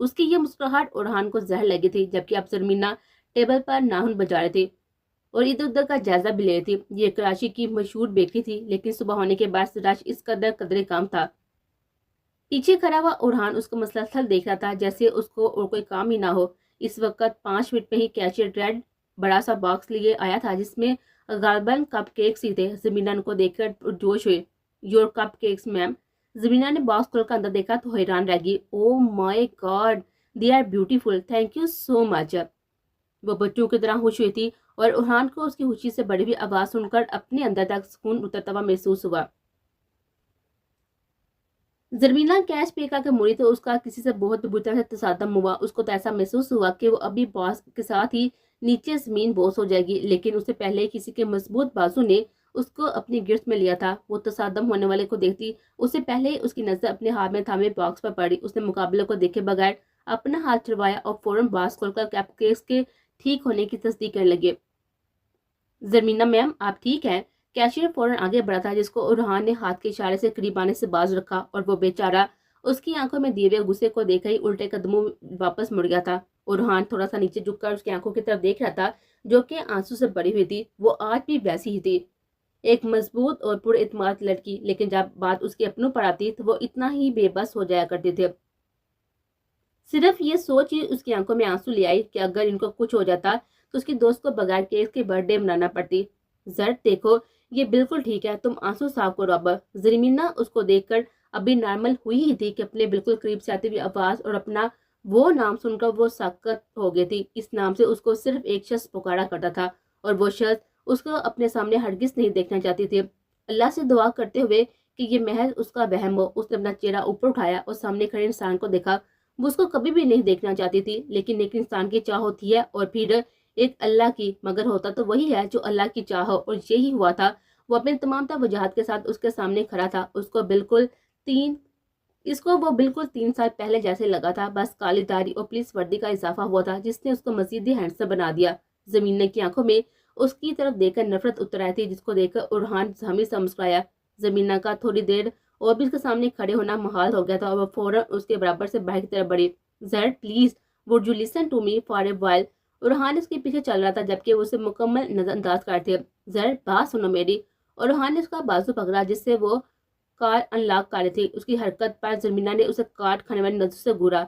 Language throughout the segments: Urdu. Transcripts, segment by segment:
اس کی یہ مسکراہٹ اورحان کو زہر لگی تھی، جبکہ اب زرمینہ ٹیبل پر ناخن بجا رہے تھے اور ادھر ادھر کا جائزہ بھی لے رہی تھی۔ یہ کراچی کی مشہور بیکری تھی، لیکن صبح ہونے کے بعد سراج اس قدرے کام تھا۔ پیچھے کھڑا ہوا اورحان اس کو مسلسل دیکھ رہا تھا، جیسے اس کو اور کوئی کام ہی نہ ہو۔ اس وقت 5 منٹ میں ہی کیشیئر ریڈ بڑا سا باکس لیے آیا تھا، جس میں غالباً کپ کیکس ہی تھے۔ زمینہ ان کو دیکھ کر جوش ہوئے۔ یور کپ کیکس میم۔ زمینہ نے باکس کھول کر اندر دیکھا تو حیران رہ گئی۔ Oh my God, they are beautiful, thank you so much. وہ بچوں کی طرح خوش ہوئی تھی اور اورحان کو اس کی خوشی سے بڑی ہوئی آواز سن کر اپنے اندر تک سکون اترتا ہوا محسوس ہوا۔ زرمینہ کیش پے کر کے مڑی تو اس کا کسی سے بہت بری طرح سے تصادم ہوا۔ اس کو تو ایسا محسوس ہوا کہ وہ ابھی باس کے ساتھ ہی نیچے زمین بوس ہو جائے گی، لیکن اسے پہلے کسی کے مضبوط بازو نے اس کو اپنی گرفت میں لیا تھا۔ وہ تصادم ہونے والے کو دیکھتی اس سے پہلے ہی اس کی نظر اپنے ہاتھ میں تھامے باکس پر پڑی۔ اس نے مقابلے کو دیکھے بغیر اپنا ہاتھ چھڑوایا اور فوراً باکس کھول کر کپ کیکس کے ٹھیک ہونے کی تصدیق کرنے لگے۔ زرمینہ میم، آپ ٹھیک ہیں؟ کیشیئر فوراً آگے بڑھا تھا، جس کو اورحان نے ہاتھ کے اشارے سے قریب آنے سے باز رکھا، اور وہ بیچارہ اس کی آنکھوں میں دیے ہوئے غصے کو دیکھ ہی الٹے قدموں واپس مڑ گیا تھا۔ اورحان تھوڑا سا نیچے جھک کر اس کی آنکھوں کی طرف دیکھ رہا تھا، جو کہ آنسو سے بھری ہوئی تھی۔ وہ آج بھی ویسی ہی تھی، ایک مضبوط اور پر اعتماد لڑکی، لیکن جب بات اس کے اپنوں پر آتی تو وہ اتنا ہی بے بس ہو جایا کرتے تھے۔ صرف یہ سوچ ہی اس کی آنکھوں میں آنسو لے آئی کہ اگر ان کو کچھ ہو جاتا تو اس کی دوست کو بغیر کیک کے برتھ ڈے منانا پڑتی۔ زرد دیکھو، یہ بالکل ٹھیک ہے، تم آنسو صاف کرو اب۔ زرمینہ اس کو دیکھ کر ابھی نارمل ہوئی ہی تھی کہ اپنے بالکل قریب سے آتی ہوئی آواز اور اپنا وہ نام سن کر وہ ساکت ہو گئی تھی۔ اس نام سے اس کو صرف ایک شخص پکارا کرتا تھا، اور وہ شخص اس کو اپنے سامنے ہرگز نہیں دیکھنا چاہتی تھی۔ اللہ سے دعا کرتے ہوئے کہ یہ محض اس کا وہم ہو، اس نے اپنا چہرہ اوپر اٹھایا اور سامنے کھڑے انسان کو دیکھا۔ وہ اس کو کبھی بھی نہیں دیکھنا چاہتی تھی، لیکن ایک انسان کی چاہ ہوتی ہے اور پھر ایک اللہ کی، مگر ہوتا تو وہی ہے جو اللہ کی چاہ ہو، اور یہی ہوا تھا۔ وہ اپنے تمام تر وجوہات کے ساتھ اس کے سامنے کھڑا تھا۔ اس کو وہ بالکل 3 سال پہلے جیسے لگا تھا، بس کالی داڑھی اور پولیس وردی کا اضافہ ہوا تھا، جس نے اس کو مزید ہی ہینڈسم بنا دیا۔ زمینہ کی آنکھوں میں اس کی طرف دیکھ کر نفرت اتر آئی تھی، جس کو دیکھ کر اورحان حامی سے مسکرایا۔ زمینہ کا تھوڑی دیر اور بھی اس کے سامنے کھڑے ہونا محال ہو گیا تھا، اور وہ فوراً اس کے برابر سے باہر کی طرف بڑھی۔ زہر please would you listen to me for a while. Orhan اس کے پیچھے چل رہا تھا، جبکہ وہ اسے مکمل نظر انداز کر تھے۔ زہر بات سنو میری۔ اورحان نے اس کا بازو پکڑا جس سے وہ کار انلاک کر رہی تھی۔ اس کی حرکت پر زرمینہ نے اسے کاٹ کھانے والی نظر سے گورا۔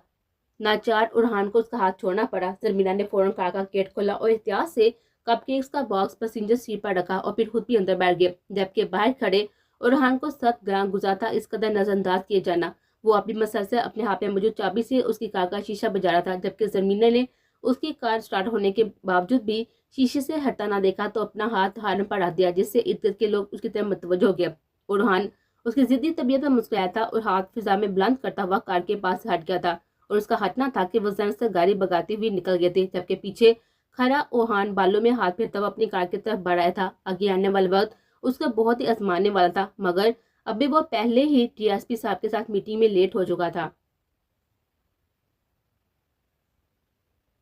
ناچار اورحان کو اس کا ہاتھ چھوڑنا پڑا۔ زرمینہ نے فوراً کار کا گیٹ کھولا اور احتیاط سے کپ کیکس کا باکس پیسنجر سیٹ پر رکھا، اور پھر خود بھی اندر بیٹھ گئے، جبکہ باہر کھڑے اورحان کو سخت گراں گزارتا اس قدر نظر انداز کیے جانا۔ وہ اپنی مسلسل اپنے ہاتھ میں موجود چابی سے اس کی کار کا شیشہ بجا رہا تھا، جبکہ زرمینہ نے اس کی کار سٹارٹ ہونے کے باوجود بھی شیشے سے ہٹتا نہ دیکھا تو اپنا ہاتھ ہارن پر رکھ دیا، جس سے ارد گرد کے لوگ اس کی طرف متوجہ ہو گئے۔ اورحان اس کی ضدی طبیعت پر مسکرایا تھا اور ہاتھ فضا میں بلند کرتا ہوا کار کے پاس سے ہٹ گیا تھا، اور اس کا ہٹنا تھا کہ وہ زن سے گاڑی بگاتی ہوئی نکل گئے تھے، جبکہ پیچھے کھڑا اورحان بالوں میں ہاتھ پھیرتا ہوا اپنی کار کی طرف بڑھ رہا تھا۔ آگے آنے والا وقت اس کو بہت ہی آزمانے والا تھا، مگر ابھی وہ پہلے ہی ڈی ایس پی صاحب کے ساتھ میٹنگ میں لیٹ ہو چکا تھا۔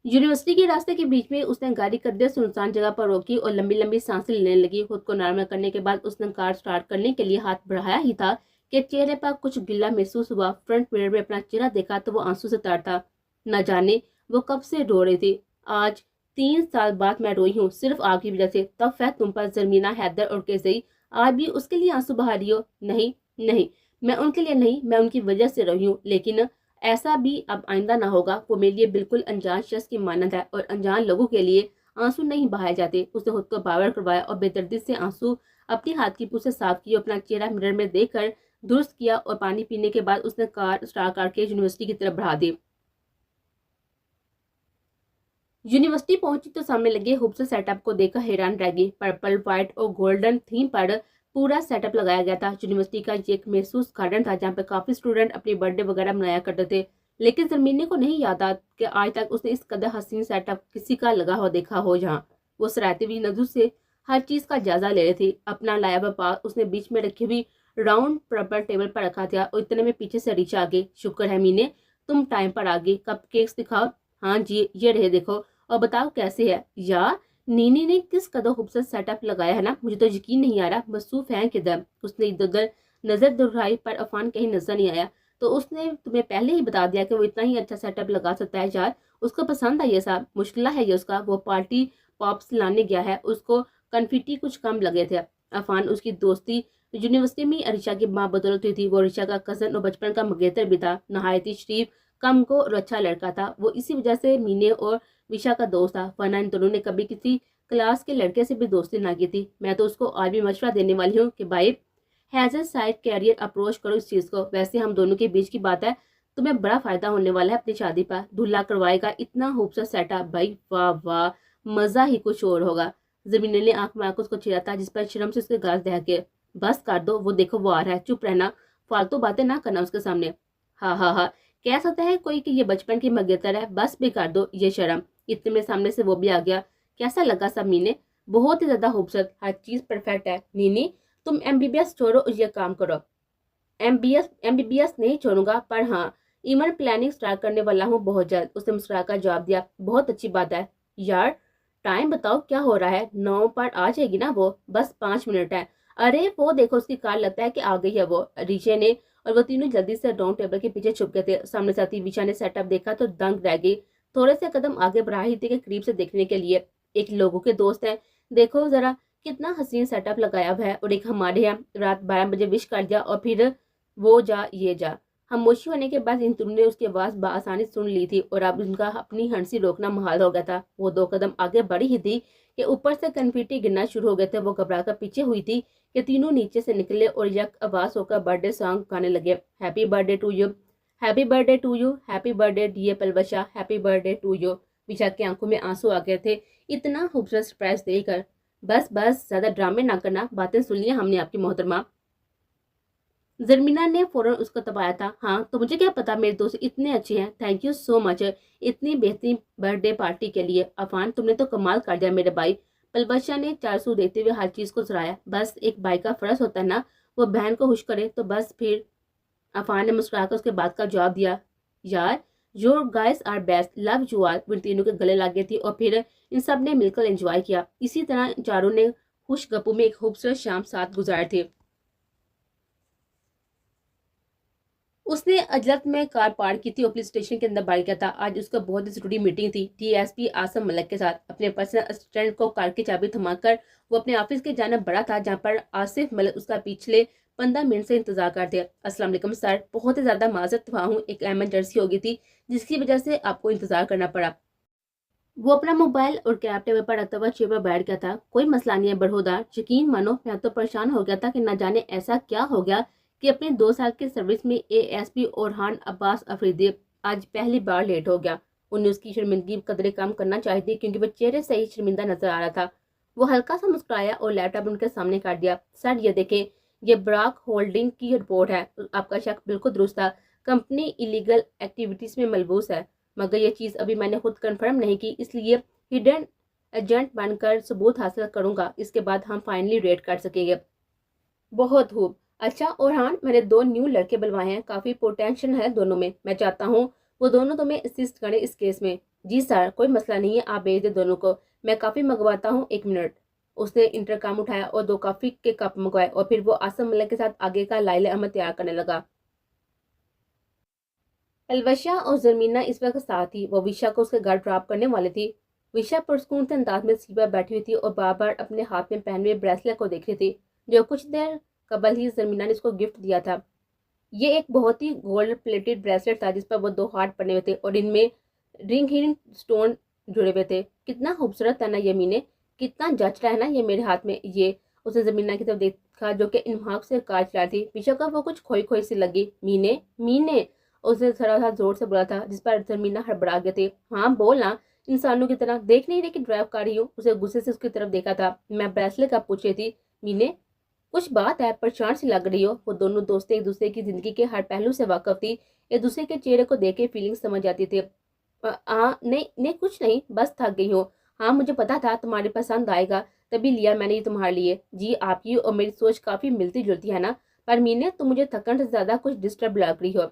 یونیورسٹی کے راستے کے بیچ میں اس نے گاڑی قدرے سنسان جگہ پر روکی اور لمبی لمبی سانسیں لینے لگی۔ خود کو نارمل کرنے کے بعد اس نے کار سٹارٹ کرنے کے لیے ہاتھ بڑھایا ہی تھا کہ چہرے پر کچھ گلا محسوس ہوا۔ فرنٹ مرر میں اپنا چہرہ دیکھا تو وہ آنسو سے تر تھا۔ نہ جانے وہ کب سے رو رہی تھی۔ آج 3 سال بعد میں روئی ہوں، صرف آپ کی وجہ سے۔ تب فیض تم پر زرمینہ، حیدر اور کیسئی، آج بھی اس کے لیے آنسو بہا رہی ہو؟ نہیں نہیں، میں ان کے لیے نہیں، میں ان کی وجہ سے روئی ہوں، لیکن ایسا بھی اب آئندہ نہ ہوگا۔ وہ میرے لیے بالکل انجان شخص کی مانند ہے، اور انجان لوگوں کے لیے آنسو نہیں بہائے جاتے۔ اس نے خود کو باور کروایا اور بے دردی سے آنسو اپنی ہاتھ کی پوچھ سے صاف کیے، اپنا چہرہ مرر میں دیکھ کر درست کیا، اور پانی پینے کے بعد اس نے کار سٹارٹ کر کے یونیورسٹی کی طرف بڑھا دی۔ یونیورسٹی پہنچی تو سامنے لگے خوبصورت سیٹ اپ کو دیکھ کر حیران رہ گئی۔ پرپل، وائٹ اور گولڈن تھیم پر پورا سیٹ اپ لگایا گیا تھا۔ یونیورسٹی کا یہ ایک محسوس گارڈن تھا جہاں پہ کافی اسٹوڈنٹ اپنی برتھ ڈے وغیرہ منایا کرتے تھے، لیکن زرمینہ کو نہیں یاد آتا کہ آج تک اس نے اس قدر حسین سیٹ اپ کسی کا لگا ہوا دیکھا ہو جہاں وہ سراہتی ہوئی نظر سے ہر چیز کا جائزہ لے رہی تھی۔ اپنا لایا ہوا پاس اس نے بیچ میں رکھی ہوئی راؤنڈ پرپل ٹیبل پر رکھا تھا، اور اتنے میں پیچھے سے ریچا آ گئی۔ شکر ہے مینے، تم ٹائم پر آ گئی۔ کپ کیکس دکھاؤ۔ ہاں جی، یہ رہے دیکھو، اور بتاؤ کیسے ہے۔ یا نینی نے کس قدر خوبصورت سیٹ اپ لگایا ہے نا، مجھے تو یقین نہیں آ رہا۔ مصروف ہیں کدھر؟ اس نے ادھر ادھر نظر دہرائی پر عفان کہیں نظر نہیں آیا، تو اس نے تمہیں پہلے ہی بتا دیا کہ وہ اتنا ہی اچھا سیٹ اپ لگا سکتا ہے یار، اس کو پسند ہے یہ سب، مشکلہ ہے یہ اس کا، وہ پارٹی پاپس لانے گیا ہے، اس کو کنفیٹی کچھ کم لگے تھے۔ عفان، اس کی دوستی یونیورسٹی میں عریشہ کی ماں بدولت ہوئی تھی، وہ عریشہ کا کزن اور بچپن کا مگیتر بھی تھا، نہایت ہی شریف، کم کو اور اچھا لڑکا تھا، وہ اسی وجہ سے مینے اور وشا کا دوست تھا، ورنہ ان دونوں نے کبھی کسی کلاس کے لڑکے سے بھی دوستی نہ کی تھی۔ میں تو اس کو آج بھی مشورہ دینے والی ہوں کہ بھائی has a side career approach کرو اس چیز کو، ویسے ہم دونوں کے بیچ کی بات ہے، تمہیں بڑا فائدہ ہونے والا ہے اپنی شادی پر، دلہا کروائے گا، اتنا خوبصورت سیٹ اپ، بھائی واہ واہ، مزہ ہی کچھ اور ہوگا۔ زمین نے آنکھ میں اس کو چھیڑا تھا، جس پر شرم سے اس کے گال دہ کے، بس کر دو، وہ دیکھو وہ آ رہا ہے، چپ رہنا، فالتو باتیں نہ کرنا اس کے سامنے۔ ہاں ہاں ہاں، کہہ سکتا ہے کوئی کہ یہ بچپن کی مگیتر ہے، بس بھی کر دو یہ شرم۔ اتنے میں سامنے سے وہ بھی آ گیا۔ کیسا لگا سب مینے؟ بہت ہی زیادہ خوبصورت، ہر چیز پرفیکٹ ہے۔ نینی تم MBBS چھوڑو اور یہ کام کرو۔ MBBS نہیں چھوڑوں گا، پر ہاں ایونٹ پلاننگ سٹارٹ کرنے والا ہوں بہت جلد، اس نے مسکرا کر جواب دیا۔ بہت اچھی بات ہے یار، ٹائم بتاؤ کیا ہو رہا ہے؟ 9 پر آ جائے گی نا وہ؟ بس 5 منٹ ہے۔ ارے وہ دیکھو اس کی کار، لگتا ہے کہ آ گئی ہے وہ، ریشے نے اور وہ تینوں جلدی سے راؤنڈ ٹیبل کے پیچھے چھپ گئے تھے۔ سامنے سے آتی وشا نے سیٹ اپ دیکھا تو دنگ رہ گئی، تھوڑے سے قدم آگے بڑھا ہی تھی کہ قریب سے دیکھنے کے لیے۔ ایک لوگوں کے دوست ہیں، دیکھو ذرا کتنا حسین سیٹ اپ لگایا ہوا ہے، اور ایک ہمارے یہاں رات 12 بجے وش کر دیا اور پھر وہ جا یہ جا۔ خاموشی ہونے کے بعد ان تم نے اس کی آواز بآسانی سن لی تھی اور اب ان کا اپنی ہنسی روکنا محال ہو گیا تھا۔ وہ 2 قدم آگے بڑھی ہی تھی کہ اوپر سے کنفیٹی گرنا شروع ہو گئے تھے۔ وہ گھبرا کر پیچھے ہوئی تھی کہ تینوں نیچے سے نکلے اور یک آواز ہو کر برتھ ڈے سانگ گانے لگے۔ Happy birthday to you, happy birthday to you, happy birthday dear Palwasha, happy birthday to you. وشا کی آنکھوں میں آنسو آ گئے تھے اتنا خوبصورت سرپرائز دے کر۔ بس بس، زیادہ ڈرامے نہ کرنا، باتیں سن لیا ہم نے آپ کی محترمہ۔ زرمینا نے فوراً اس کو تبایا تھا۔ ہاں تو مجھے کیا پتا میرے دوست اتنے اچھے ہیں، تھینک یو سو مچ اتنی بہترین برتھ ڈے پارٹی کے لیے۔ عفان تم نے تو کمال کر دیا میرے بھائی، پلوشا نے 400 دیتے ہوئے ہر چیز کو سرایا۔ بس ایک بھائی کا فرض ہوتا ہے نا وہ بہن کو خوش کرے، تو بس پھر۔ عفان نے مسکرا کر اس کے بات کا جواب دیا۔ یار your guys are best, love you all, ان تینوں کے گلے لگ گئی تھی اور پھر ان سب نے مل کر انجوائے کیا۔ اسی طرح چاروں نے خوش گپوں میں ایک خوبصورت شام ساتھ گزار تھی۔ اس نے اجلت میں کار پارک کی تھی اور پولیس اسٹیشن کے اندر بڑھ گیا تھا۔ آج اس کا بہت ہی ضروری میٹنگ تھی DSP آسم ملک کے ساتھ۔ اپنے پرسنل اسسٹنٹ کو کار کی چابی تھما کر وہ اپنے آفس کی جانب بڑھا تھا، جہاں پر آصف ملک اس کا پچھلے 15 منٹ سے انتظار کرتے۔ السلام علیکم سر، بہت ہی زیادہ معذرت خواہ ہوں، ایک ایمرجنسی ہو گئی تھی جس کی وجہ سے آپ کو انتظار کرنا پڑا۔ وہ اپنا موبائل اور کیب ٹیبل پر رکھتا ہوا چیئر پر بیٹھ گیا تھا۔ کوئی مسئلہ نہیں ہے بڑھودار، یقین مانو میں تو پریشان ہو گیا تھا کہ نہ جانے ایسا کیا ہو گیا کہ اپنے 2 سال کے سروس میں ASP اورحان عباس افریدی آج پہلی بار لیٹ ہو گیا۔ انہیں اس کی شرمندگی قدرے کم کرنا چاہیے تھی کیونکہ وہ چہرے سے ہی شرمندہ نظر آ رہا تھا۔ وہ ہلکا سا مسکرایا اور لیپ ٹاپ ان کے سامنے کر دیا۔ سر یہ دیکھیں، یہ براک ہولڈنگ کی رپورٹ ہے، آپ کا شک بالکل درست تھا، کمپنی ایلیگل ایکٹیویٹیز میں ملبوس ہے، مگر یہ چیز ابھی میں نے خود کنفرم نہیں کی، اس لیے ہڈن ایجنٹ بن کر ثبوت حاصل کروں گا، اس کے بعد ہم فائنلی ریٹ کر سکیں گے۔ بہت خوب۔ اچھا اورحان، میں نے 2 نیو لڑکے بلوائے ہیں، کافی پوٹینشل ہے دونوں میں، میں چاہتا ہوں وہ دونوں تمہیں اسسٹ کریں اس کیس میں۔ جی سر، کوئی مسئلہ نہیں ہے، آپ بھیج دیں دونوں کو، میں کافی منگواتا ہوں، 1 منٹ۔ اس نے انٹرکام اٹھایا اور 2 کافی کے کپ منگوائے اور پھر وہ آسم ملک کے ساتھ آگے کا لائل احمد تیار کرنے لگا۔ پلوشا اور زرمینا اس وقت ساتھ تھی، وہ وشا کو اس کے گھر ڈراپ کرنے والی تھی۔ وشا پرسکون سے انداز میں سیٹ پر بیٹھی ہوئی تھی اور بار بار اپنے ہاتھ میں پہنے ہوئے بریسلیٹ کو دیکھ رہی تھی جو کچھ دیر قبل ہی زرمینا نے اس کو گفٹ دیا تھا۔ یہ ایک بہت ہی گولڈ پلیٹڈ بریسلیٹ تھا جس پر وہ 2 ہارٹ بنے ہوئے تھے اور ان میں رنگ سٹون جڑے ہوئے تھے۔ کتنا خوبصورت ہے نا یہ مینے، کتنا جچ رہا ہے نا یہ میرے ہاتھ میں یہ۔ اس نے زرمینا کی طرف دیکھا جو کہ انمہاق سے کار چلا رہی تھی۔ وشا کو وہ کچھ کھوئی کھوئی سی لگی۔ مینے مینے، اس نے تھوڑا سا زور سے بولا تھا جس پر زرمینا ہڑبڑا گئے تھے۔ ہاں بولنا، انسانوں کی طرح دیکھ نہیں رہی کہ ڈرائیو کر رہی ہوں؟ اسے غصے سے اس کی طرف دیکھا تھا۔ میں بریسلیٹ کا پوچھ رہی تھی مینے، کچھ بات ہے، پریشان سی لگ رہی ہو؟ وہ دونوں دوستیں ایک دوسرے کی زندگی کے ہر پہلو سے واقف تھی، ایک دوسرے کے چہرے کو دیکھ کے فیلنگ سمجھ جاتی تھی۔ ہاں نہیں کچھ نہیں، بس تھک گئی ہوں۔ ہاں مجھے پتا تھا تمہارے پسند آئے گا، تبھی لیا میں نے یہ تمہارے لیے۔ جی آپ کی اور میری سوچ کافی ملتی جلتی ہے نا، پر مینے تم مجھے تھکن سے زیادہ کچھ ڈسٹرب لگ رہی ہو،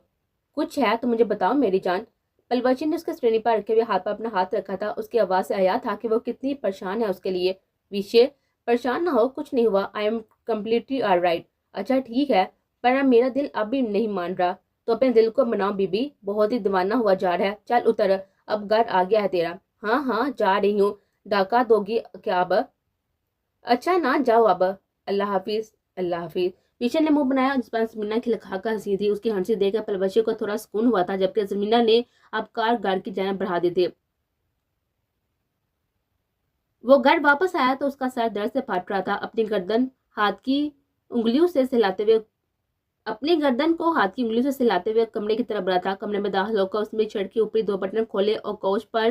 کچھ ہے تو مجھے بتاؤ میری جان۔ پلوشا نے اس کے سٹرینی پر رکھے ہوئے ہاتھ پر اپنا ہاتھ رکھا تھا، اس کی آواز سے آیا تھا کہ وہ کتنی پریشان ہے اس کے لیے۔ وشے پریشان نہ ہو، کچھ نہیں ہوا، I am completely all right. اچھا ٹھیک ہے، پر اب میرا دل اب بھی نہیں مان رہا۔ تو اپنے دل کو مناؤ بیبی، بہت ہی دیوانہ ہوا جا رہا ہے، چل اتر، اب گھر آ گیا ہے تیرا۔ ہاں ہاں جا رہی ہوں، ڈاکہ دو گی کیا اب؟ اچھا نہ جاؤ اب، اللہ حافظ۔ اللہ حافظ۔ پیچھے نے منہ بنایا جس پر زمینہ کھلکھا کر ہنسی تھی۔ اس کی ہنسی دیکھ کر پلوشی کو تھوڑا سکون ہوا تھا، جبکہ زمینہ نے اب کار گھر کی جانب بڑھا دی تھی۔ وہ گھر واپس آیا تو اس کا سر درد سے پھٹ رہا تھا، اپنی گردن ہاتھ کی انگلیوں سے سہلاتے ہوئے اپنی گردن کو ہاتھ کی انگلیوں سے سہلاتے ہوئے کمرے کی طرف بڑھا تھا۔ کمرے میں داخل ہو کر اس میں چھڑ کے اوپری 2 بٹن کھولے اور کوچ پر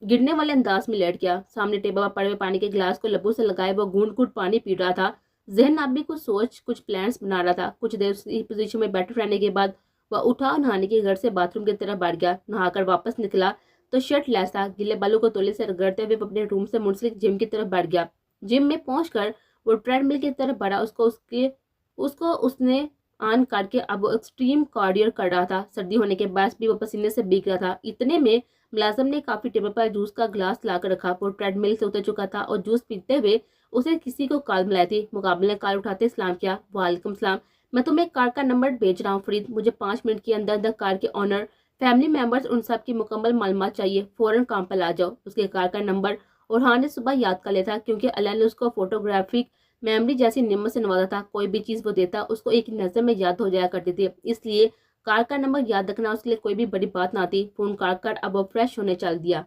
گرنے والے انداز میں لیٹ گیا۔ سامنے ٹیبل پر پڑے ہوئے پانی کے گلاس کو لبوں سے لگائے وہ گھونٹ گھونٹ پانی پی رہا تھا۔ ذہن اب بھی کچھ سوچ، کچھ پلانس بنا رہا تھا۔ کچھ دیر اسی پوزیشن میں بیٹھے رہنے کے بعد وہ اٹھا اور نہانے کے گھر سے باتھ روم کی طرف بڑھ گیا۔ نہا کر واپس نکلا تو شرٹ لیس تھا، گلے بالوں کو تولے سے رگڑتے ہوئے وہ اپنے روم سے منسلک جم کی طرف بڑھ گیا۔ جم میں پہنچ کر وہ ٹریڈ مل کی طرف بڑھا۔ اس نے آن کر کے اب وہ ایکسٹریم کارڈیو کر رہا تھا۔ سردی ہونے کے باعث بھی وہ پسینے سے بھیگ رہا تھا۔ اتنے میں ملازم نے کافی ٹیبل پر جوس کا گلاس لا کر رکھا۔ وہ ٹریڈ مل سے اتر چکا تھا اور جوس پیتے ہوئے اسے کسی کو کال ملائی تھی۔ مقابل نے کال اٹھاتے سلام کیا۔ وعلیکم السلام، میں تمہیں کار کا نمبر بھیج رہا ہوں فرید، مجھے 5 منٹ کے اندر اندر کار کے آنر، فیملی ممبرز ان سب کی مکمل معلومات چاہیے، فوراً کام پر آ جاؤ۔ اس کے کار کا نمبر اورہان نے صبح یاد کر لیا تھا، کیونکہ اللہ نے اس کو فوٹوگرافک میموری جیسی نعمت سے نوازا تھا۔ کوئی بھی چیز وہ دیتا اس کو ایک نظر میں یاد ہو جایا کرتی تھی، اس لیے کار کا نمبر یاد رکھنا اس کے لیے کوئی بھی بڑی بات نہ تھی۔ فون کاٹ کر اب وہ فریش ہونے چل دیا۔